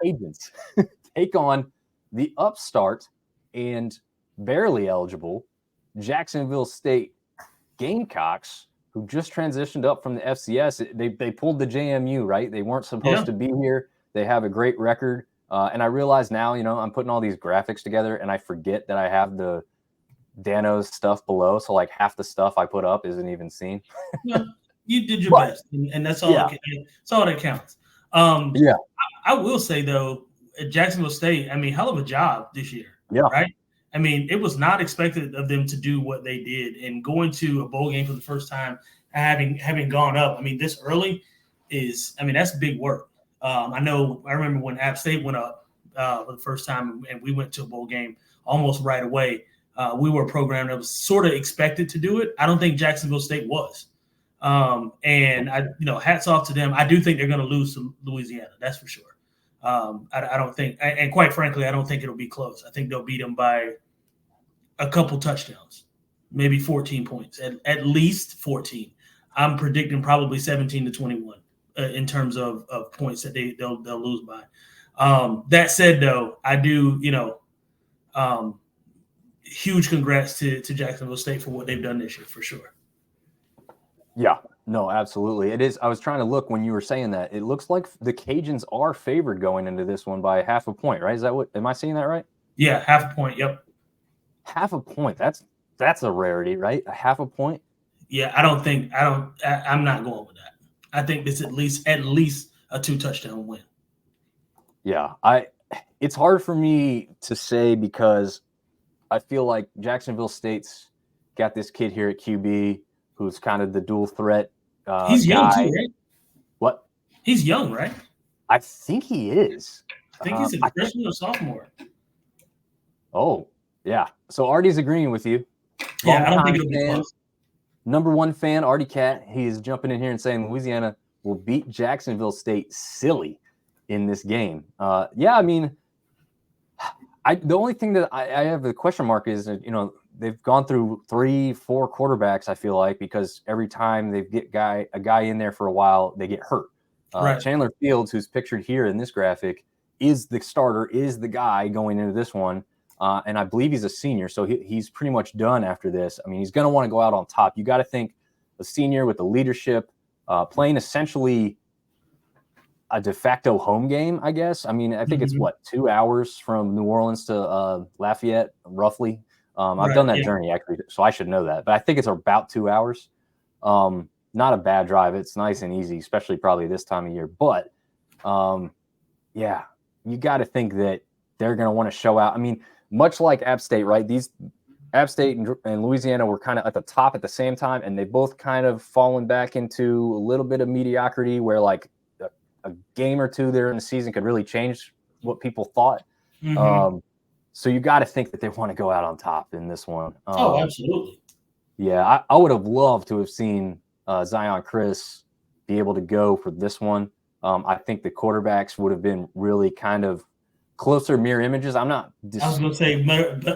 Cajuns take on the upstart and barely eligible Jacksonville State Gamecocks, who just transitioned up from the FCS. They pulled the JMU, right? They weren't supposed to be here. They have a great record. And I realize now, I'm putting all these graphics together and I forget that I have the Dano's stuff below. So like half the stuff I put up isn't even seen. Yeah, you did your best. And that's all, that's all that counts. I will say though, at Jacksonville State, hell of a job this year. Yeah. Right. It was not expected of them to do what they did, and going to a bowl game for the first time, having gone up. This early is, that's big work. I remember when App State went up for the first time, and we went to a bowl game almost right away. We were a program that was sort of expected to do it. I don't think Jacksonville State was. And hats off to them. I do think they're going to lose to Louisiana. That's for sure. I don't think, and quite frankly, I don't think it'll be close. I think they'll beat them by a couple touchdowns, maybe 14 points, at least 14. I'm predicting probably 17-21 in terms of points that they'll lose by. That said, though, I do, huge congrats to Jacksonville State for what they've done this year, for sure. Yeah. No, absolutely. It is. I was trying to look when you were saying that. It looks like the Cajuns are favored going into this one by half a point, right? Am I seeing that right? Yeah, half a point. Yep. Half a point. That's a rarity, right? A half a point. Yeah, I'm not going with that. I think it's at least a 2-touchdown win. Yeah. It's hard for me to say because I feel like Jacksonville State's got this kid here at QB who's kind of the dual threat. He's young too, right? What? He's young, right? I think he is. I think he's a freshman or sophomore. Oh, yeah. So Artie's agreeing with you. Yeah, I don't think it'll be close. Number one fan, Artie Cat, he is jumping in here and saying Louisiana will beat Jacksonville State silly in this game. The only thing that I have a question mark is, they've gone through 3-4 quarterbacks, I feel like, because every time they get a guy in there for a while, they get hurt. Right. Chandler Fields, who's pictured here in this graphic, is the starter, is the guy going into this one. And I believe he's a senior, so he's pretty much done after this. He's going to want to go out on top. You got to think a senior with the leadership, playing essentially a de facto home game, I guess. I think it's 2 hours from New Orleans to Lafayette, roughly. I've done that journey, actually, so I should know that. But I think it's about 2 hours. Not a bad drive. It's nice and easy, especially probably this time of year. But, you got to think that they're going to want to show out. Much like App State, right? These App State and Louisiana were kind of at the top at the same time, and they both kind of fallen back into a little bit of mediocrity where, like, a game or two there in the season could really change what people thought. Mm-hmm. So you got to think that they want to go out on top in this one. Absolutely. Yeah, I would have loved to have seen Zion Chris be able to go for this one. I think the quarterbacks would have been really kind of closer mirror images. I was going to say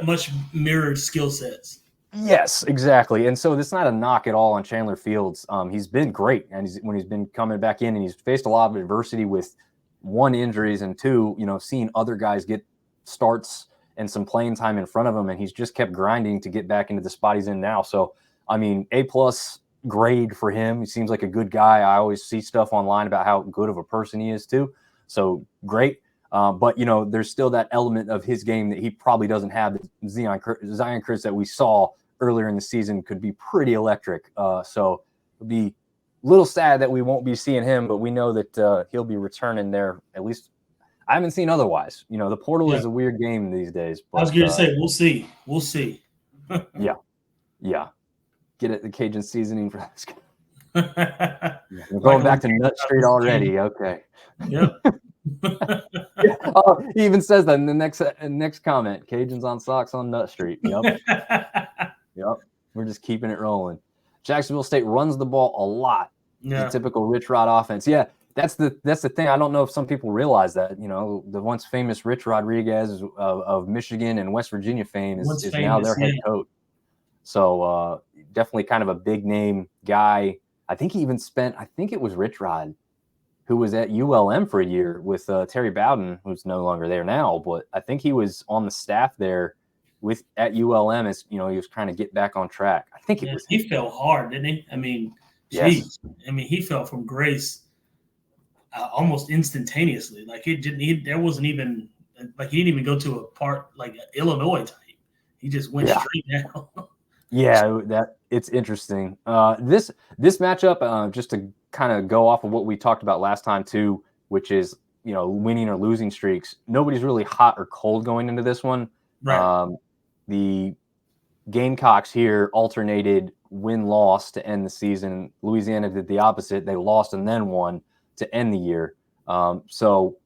much mirrored skill sets. Yes, exactly. And so it's not a knock at all on Chandler Fields. He's been great, and when he's been coming back in, and he's faced a lot of adversity with, 1, injuries, and 2, seeing other guys get starts and some playing time in front of him, and he's just kept grinding to get back into the spot he's in now. So, A+ grade for him. He seems like a good guy. I always see stuff online about how good of a person he is too. So great. But, there's still that element of his game that he probably doesn't have. Zion Chris that we saw earlier in the season could be pretty electric. So it'll be a little sad that we won't be seeing him, but we know that he'll be returning there. At least I haven't seen otherwise. The portal is a weird game these days. But, I was going to say, we'll see. Yeah. Get it, the Cajun seasoning for this guy. We're going back to Nut Street already. Okay. Yep. He even says that in the next comment. Cajuns on socks on Nut Street. Yep. Yep. We're just keeping it rolling. Jacksonville State runs the ball a lot. Yeah. The typical Rich Rod offense. Yeah, that's the thing. I don't know if some people realize that. The once famous Rich Rodriguez of Michigan and West Virginia fame is now their head coach. So definitely kind of a big name guy. I think he even spent. I think it was Rich Rod who was at ULM for a year with Terry Bowden, who's no longer there now, but I think he was on the staff there at ULM as he was trying to get back on track. I think it was him. He fell hard, didn't he? I mean, Yes. I mean, he fell from grace almost instantaneously. Like there wasn't even like he didn't even go to a part like Illinois type. He just went straight down. Yeah, it's interesting. This matchup, just to kind of go off of what we talked about last time too, which is winning or losing streaks. Nobody's really hot or cold going into this one. Right. The Gamecocks here alternated win-loss to end the season. Louisiana did the opposite. They lost and then won to end the year. So,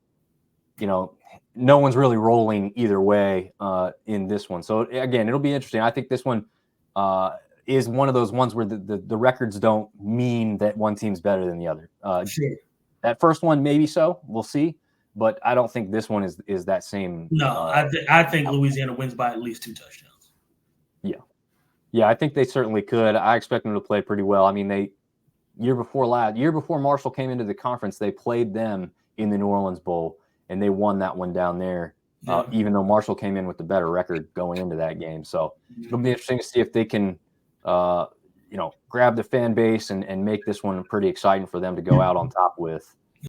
no one's really rolling either way in this one. So, again, it'll be interesting. I think this one is one of those ones where the records don't mean that one team's better than the other. Sure. That first one, maybe so. We'll see. But I don't think this one is that same. No, I think Louisiana wins by at least 2 touchdowns. Yeah, I think they certainly could. I expect them to play pretty well. I mean, year before Marshall came into the conference, they played them in the New Orleans Bowl, and they won that one down there, even though Marshall came in with the better record going into that game. So it'll be interesting to see if they can, grab the fan base and make this one pretty exciting for them to go out on top with.